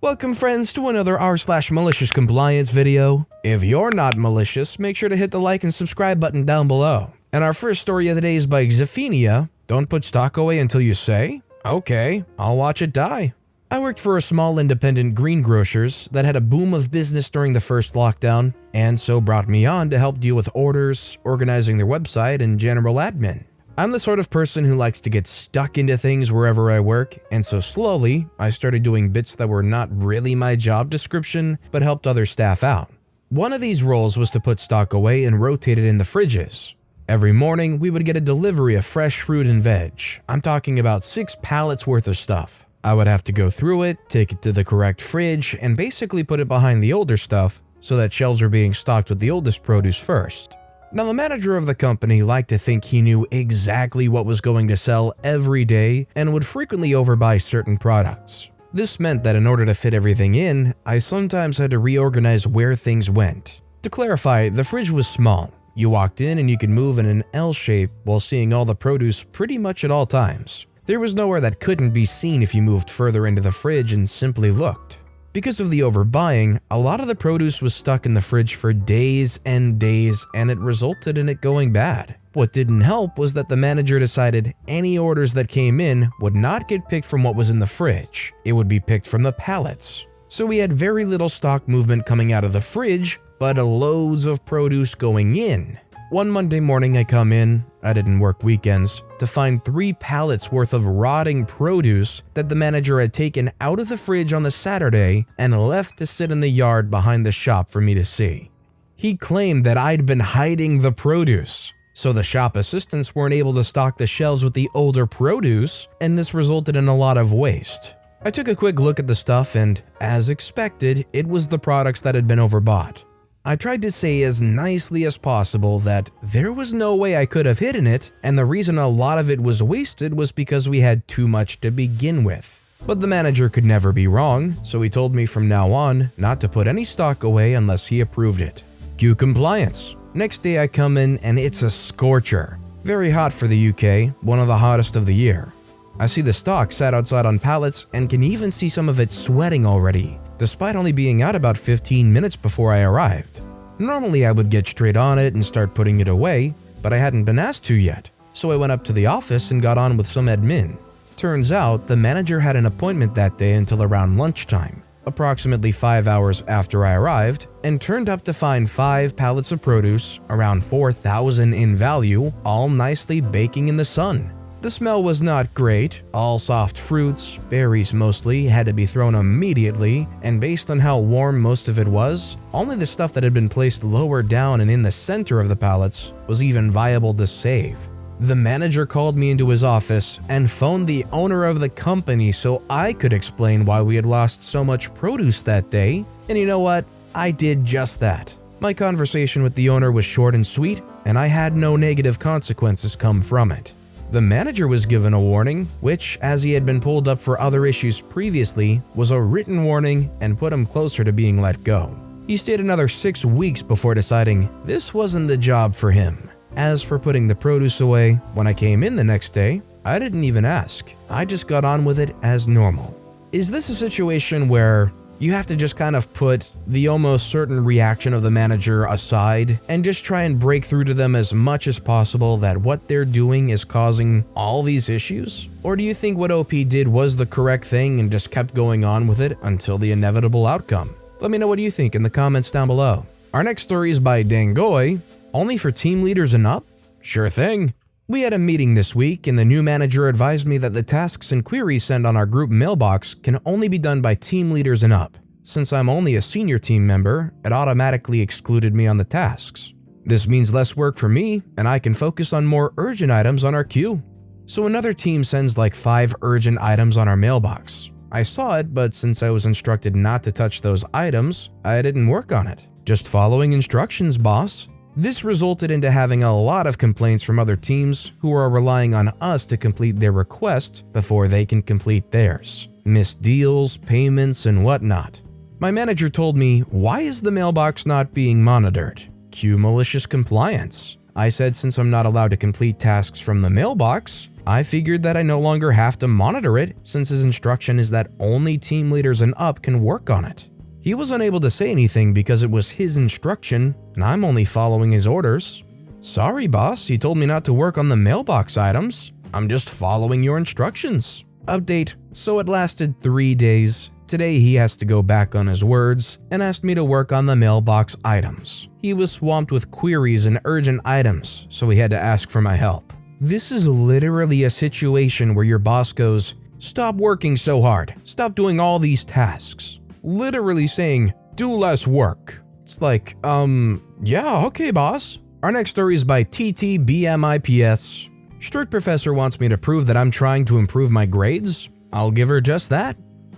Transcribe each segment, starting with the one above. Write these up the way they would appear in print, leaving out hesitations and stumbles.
Welcome friends to another r/malicious compliance video. If you're not malicious, make sure to hit the like and subscribe button down below. And our first story of the day is by Xaphenia. Don't put stock away until you say, okay, I'll watch it die. I worked for a small independent greengrocers that had a boom of business during the first lockdown, and so brought me on to help deal with orders, organizing their website, and general admin. I'm the sort of person who likes to get stuck into things wherever I work, and so slowly, I started doing bits that were not really my job description, but helped other staff out. One of these roles was to put stock away and rotate it in the fridges. Every morning, we would get a delivery of fresh fruit and veg. I'm talking about 6 pallets worth of stuff. I would have to go through it, take it to the correct fridge, and basically put it behind the older stuff so that shelves are being stocked with the oldest produce first. Now, the manager of the company liked to think he knew exactly what was going to sell every day and would frequently overbuy certain products. This meant that in order to fit everything in, I sometimes had to reorganize where things went. To clarify, the fridge was small. You walked in and you could move in an L shape while seeing all the produce pretty much at all times. There was nowhere that couldn't be seen if you moved further into the fridge and simply looked. Because of the overbuying, a lot of the produce was stuck in the fridge for days and days, and it resulted in it going bad. What didn't help was that the manager decided any orders that came in would not get picked from what was in the fridge. It would be picked from the pallets. So we had very little stock movement coming out of the fridge, but loads of produce going in. One Monday morning I come in, I didn't work weekends, to find 3 pallets worth of rotting produce that the manager had taken out of the fridge on the Saturday and left to sit in the yard behind the shop for me to see. He claimed that I'd been hiding the produce, so the shop assistants weren't able to stock the shelves with the older produce, and this resulted in a lot of waste. I took a quick look at the stuff and, as expected, it was the products that had been overbought. I tried to say as nicely as possible that there was no way I could have hidden it, and the reason a lot of it was wasted was because we had too much to begin with. But the manager could never be wrong, so he told me from now on not to put any stock away unless he approved it. Cue compliance. Next day I come in and it's a scorcher. Very hot for the UK, one of the hottest of the year. I see the stock sat outside on pallets and can even see some of it sweating already, despite only being out about 15 minutes before I arrived. Normally I would get straight on it and start putting it away, but I hadn't been asked to yet, so I went up to the office and got on with some admin. Turns out the manager had an appointment that day until around lunchtime, approximately 5 hours after I arrived, and turned up to find 5 pallets of produce, around 4,000 in value, all nicely baking in the sun. The smell was not great, all soft fruits, berries mostly, had to be thrown immediately, and based on how warm most of it was, only the stuff that had been placed lower down and in the center of the pallets was even viable to save. The manager called me into his office and phoned the owner of the company so I could explain why we had lost so much produce that day, and you know what? I did just that. My conversation with the owner was short and sweet, and I had no negative consequences come from it. The manager was given a warning, which, as he had been pulled up for other issues previously, was a written warning and put him closer to being let go. He stayed another 6 weeks before deciding this wasn't the job for him. As for putting the produce away, when I came in the next day, I didn't even ask. I just got on with it as normal. Is this a situation where you have to just kind of put the almost certain reaction of the manager aside and just try and break through to them as much as possible that what they're doing is causing all these issues? Or do you think what OP did was the correct thing and just kept going on with it until the inevitable outcome? Let me know what you think in the comments down below. Our next story is by Dangoy. Only for team leaders and up? Sure thing. We had a meeting this week and the new manager advised me that the tasks and queries sent on our group mailbox can only be done by team leaders and up. Since I'm only a senior team member, it automatically excluded me on the tasks. This means less work for me and I can focus on more urgent items on our queue. So another team sends like 5 urgent items on our mailbox. I saw it, but since I was instructed not to touch those items, I didn't work on it. Just following instructions, boss. This resulted into having a lot of complaints from other teams who are relying on us to complete their request before they can complete theirs. Missed deals, payments, and whatnot. My manager told me, why is the mailbox not being monitored? Cue malicious compliance. I said since I'm not allowed to complete tasks from the mailbox, I figured that I no longer have to monitor it since his instruction is that only team leaders and up can work on it. He was unable to say anything because it was his instruction and I'm only following his orders. Sorry boss, you told me not to work on the mailbox items. I'm just following your instructions. Update, so it lasted 3 days. Today he has to go back on his words and asked me to work on the mailbox items. He was swamped with queries and urgent items, so he had to ask for my help. This is literally a situation where your boss goes, "Stop working so hard, stop doing all these tasks." Literally saying, "Do less work." It's like, yeah, okay boss. Our next story is by TTBMIPS. Strict professor wants me to prove that I'm trying to improve my grades. I'll give her just that.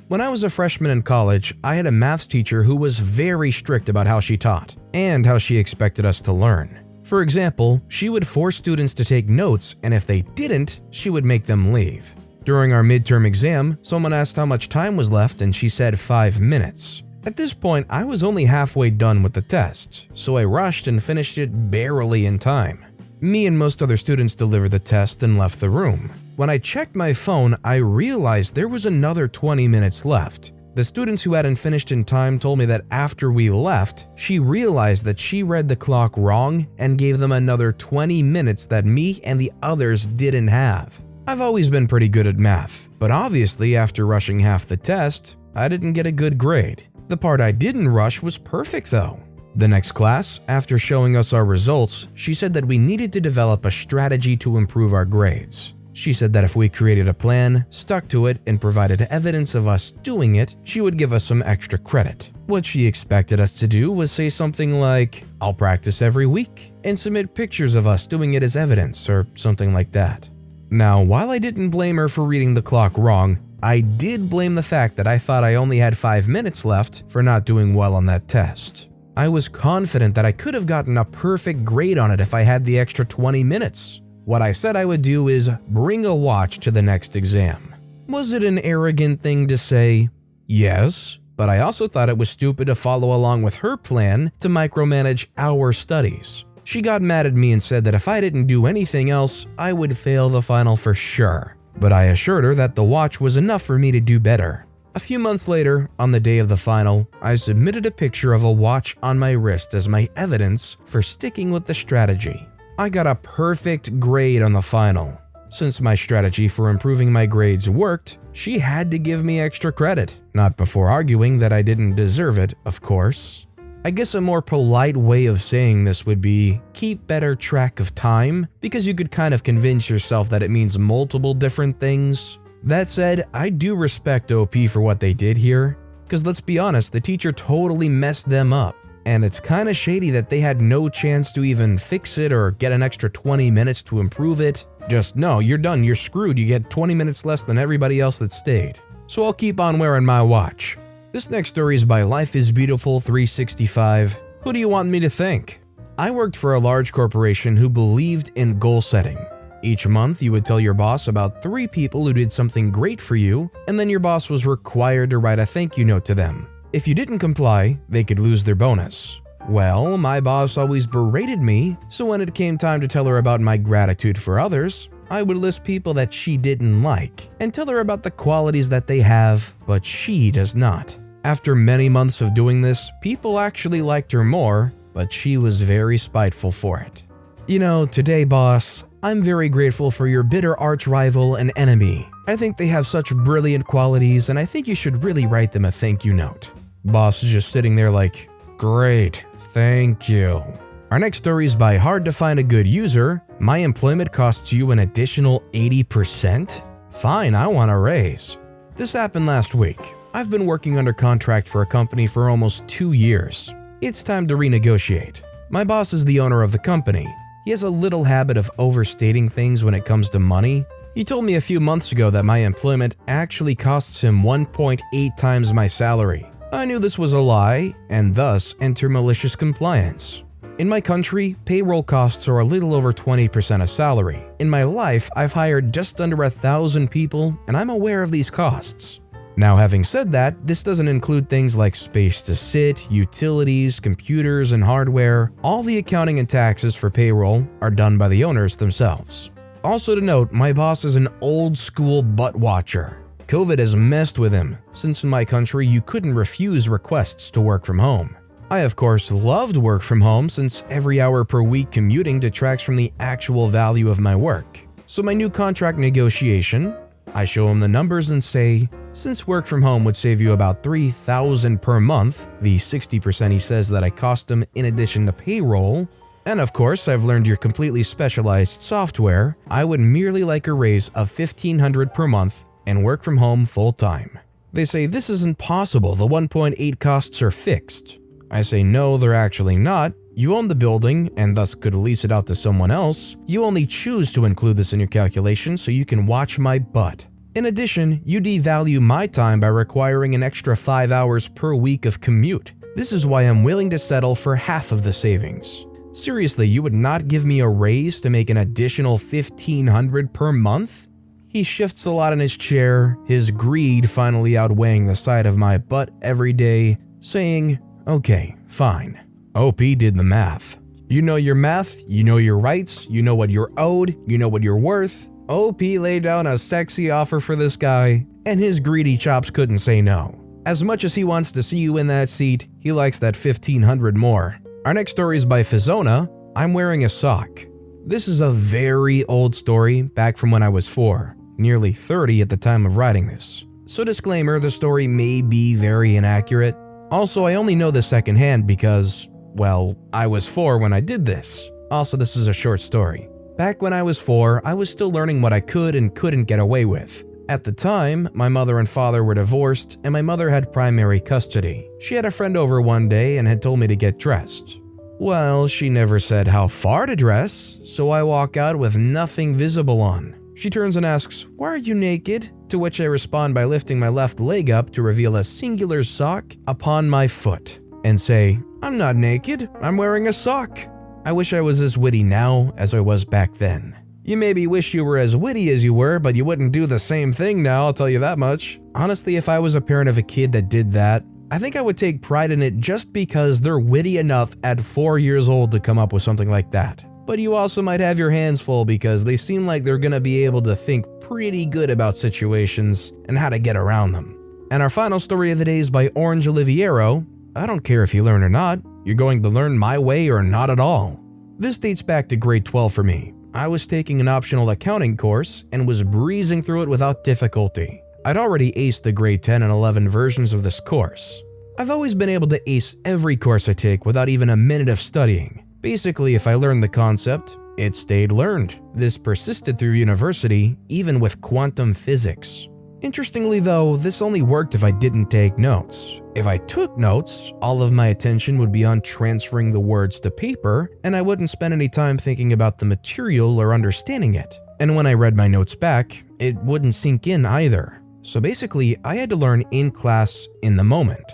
When I was a freshman in college, I had a maths teacher who was very strict about how she taught and how she expected us to learn. For example, she would force students to take notes, and if they didn't, she would make them leave. During our midterm exam, someone asked how much time was left and she said 5 minutes. At this point, I was only halfway done with the test, so I rushed and finished it barely in time. Me and most other students delivered the test and left the room. When I checked my phone, I realized there was another 20 minutes left. The students who hadn't finished in time told me that after we left, she realized that she read the clock wrong and gave them another 20 minutes that me and the others didn't have. I've always been pretty good at math, but obviously after rushing half the test, I didn't get a good grade. The part I didn't rush was perfect though. The next class, after showing us our results, she said that we needed to develop a strategy to improve our grades. She said that if we created a plan, stuck to it, and provided evidence of us doing it, she would give us some extra credit. What she expected us to do was say something like, "I'll practice every week," and submit pictures of us doing it as evidence or something like that. Now, while I didn't blame her for reading the clock wrong, I did blame the fact that I thought I only had 5 minutes left for not doing well on that test. I was confident that I could have gotten a perfect grade on it if I had the extra 20 minutes. What I said I would do is bring a watch to the next exam. Was it an arrogant thing to say? Yes, but I also thought it was stupid to follow along with her plan to micromanage our studies. She got mad at me and said that if I didn't do anything else, I would fail the final for sure. But I assured her that the watch was enough for me to do better. A few months later, on the day of the final, I submitted a picture of a watch on my wrist as my evidence for sticking with the strategy. I got a perfect grade on the final. Since my strategy for improving my grades worked, she had to give me extra credit, not before arguing that I didn't deserve it, of course. I guess a more polite way of saying this would be keep better track of time, because you could kind of convince yourself that it means multiple different things. That said, I do respect OP for what they did here, because let's be honest, the teacher totally messed them up, and it's kinda shady that they had no chance to even fix it or get an extra 20 minutes to improve it. Just no, you're done, you're screwed, you get 20 minutes less than everybody else that stayed. So I'll keep on wearing my watch. This next story is by Life is Beautiful 365. Who do you want me to thank? I worked for a large corporation who believed in goal setting. Each month, you would tell your boss about 3 people who did something great for you, and then your boss was required to write a thank you note to them. If you didn't comply, they could lose their bonus. Well, my boss always berated me, so when it came time to tell her about my gratitude for others, I would list people that she didn't like and tell her about the qualities that they have, but she does not. After many months of doing this, people actually liked her more, but she was very spiteful for it. You know, today, boss, I'm very grateful for your bitter arch rival and enemy. I think they have such brilliant qualities, and I think you should really write them a thank you note. Boss is just sitting there like, great, thank you. Our next story is by Hard to Find a Good User. My employment costs you an additional 80%? Fine, I want a raise. This happened last week. I've been working under contract for a company for almost 2 years. It's time to renegotiate. My boss is the owner of the company. He has a little habit of overstating things when it comes to money. He told me a few months ago that my employment actually costs him 1.8 times my salary. I knew this was a lie, and thus enter malicious compliance. In my country, payroll costs are a little over 20% of salary. In my life, I've hired just under 1,000 people, and I'm aware of these costs. Now, having said that, this doesn't include things like space to sit, utilities, computers, and hardware. All the accounting and taxes for payroll are done by the owners themselves. Also to note, my boss is an old school butt watcher. COVID has messed with him, since in my country you couldn't refuse requests to work from home. I of course loved work from home since every hour per week commuting detracts from the actual value of my work. So my new contract negotiation, I show him the numbers and say, since work from home would save you about $3,000 per month, the 60% he says that I cost him in addition to payroll, and of course I've learned your completely specialized software, I would merely like a raise of $1,500 per month and work from home full time. They say this isn't possible, the 1.8 costs are fixed. I say no, they're actually not. You own the building and thus could lease it out to someone else. You only choose to include this in your calculation so you can watch my butt. In addition, you devalue my time by requiring an extra 5 hours per week of commute. This is why I'm willing to settle for half of the savings. Seriously, you would not give me a raise to make an additional $1,500 per month? He shifts a lot in his chair, his greed finally outweighing the sight of my butt every day, saying, okay, fine. OP did the math. You know your math, you know your rights, you know what you're owed, you know what you're worth. OP laid down a sexy offer for this guy, and his greedy chops couldn't say no. As much as he wants to see you in that seat, he likes that $1,500 more. Our next story is by Fizona, I'm Wearing a Sock. This is a very old story back from when I was 4, nearly 30 at the time of writing this. So disclaimer, the story may be very inaccurate. Also, I only know this secondhand because, well, I was 4 when I did this. Also, this is a short story. Back when I was 4, I was still learning what I could and couldn't get away with. At the time, my mother and father were divorced and my mother had primary custody. She had a friend over one day and had told me to get dressed. Well, she never said how far to dress, so I walk out with nothing visible on. She turns and asks, "Why are you naked?" To which I respond by lifting my left leg up to reveal a singular sock upon my foot and say, "I'm not naked, I'm wearing a sock." I wish I was as witty now as I was back then. You maybe wish you were as witty as you were, but you wouldn't do the same thing now, I'll tell you that much. Honestly, if I was a parent of a kid that did that, I think I would take pride in it just because they're witty enough at 4 years old to come up with something like that. But you also might have your hands full because they seem like they're gonna be able to think pretty good about situations and how to get around them. And our final story of the day is by Orange Oliviero. I don't care if you learn or not, you're going to learn my way or not at all. This dates back to grade 12 for me. I was taking an optional accounting course and was breezing through it without difficulty. I'd already aced the grade 10 and 11 versions of this course. I've always been able to ace every course I take without even a minute of studying. Basically, if I learned the concept, it stayed learned. This persisted through university, even with quantum physics. Interestingly though, this only worked if I didn't take notes. If I took notes, all of my attention would be on transferring the words to paper, and I wouldn't spend any time thinking about the material or understanding it. And when I read my notes back, it wouldn't sink in either. So basically, I had to learn in class in the moment.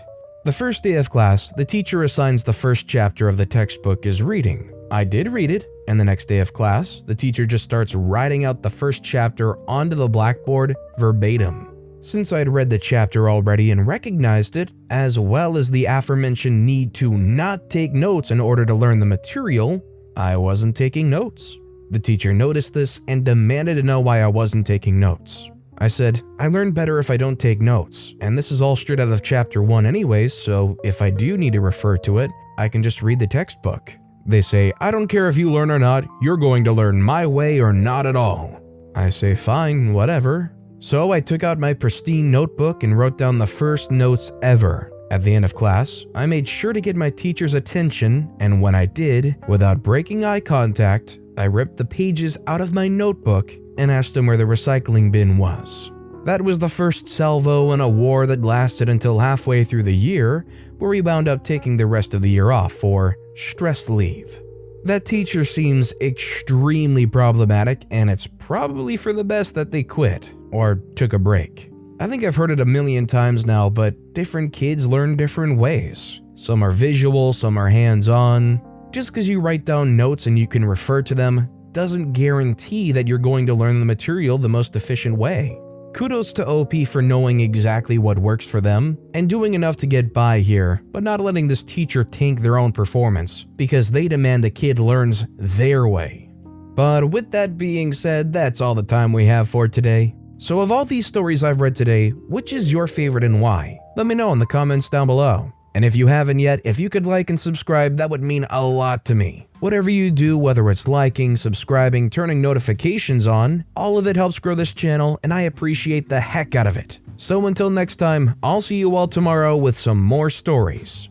The first day of class, the teacher assigns the first chapter of the textbook as reading. I did read it, and the next day of class, the teacher just starts writing out the first chapter onto the blackboard verbatim. Since I'd read the chapter already and recognized it, as well as the aforementioned need to not take notes in order to learn the material, I wasn't taking notes. The teacher noticed this and demanded to know why I wasn't taking notes. I said, I learn better if I don't take notes, and this is all straight out of chapter 1 anyways, so if I do need to refer to it, I can just read the textbook. They say, I don't care if you learn or not, you're going to learn my way or not at all. I say, fine, whatever. So I took out my pristine notebook and wrote down the first notes ever. At the end of class, I made sure to get my teacher's attention, and when I did, without breaking eye contact, I ripped the pages out of my notebook and asked him where the recycling bin was. That was the first salvo in a war that lasted until halfway through the year, where we wound up taking the rest of the year off for stress leave. That teacher seems extremely problematic, and it's probably for the best that they quit or took a break. I think I've heard it a million times now, but different kids learn different ways. Some are visual, some are hands-on. Just because you write down notes and you can refer to them doesn't guarantee that you're going to learn the material the most efficient way. Kudos to OP for knowing exactly what works for them and doing enough to get by here, but not letting this teacher tank their own performance because they demand the kid learns their way. But with that being said, that's all the time we have for today. So of all these stories I've read today, which is your favorite and why? Let me know in the comments down below. And if you haven't yet, if you could like and subscribe, that would mean a lot to me. Whatever you do, whether it's liking, subscribing, turning notifications on, all of it helps grow this channel and I appreciate the heck out of it. So until next time, I'll see you all tomorrow with some more stories.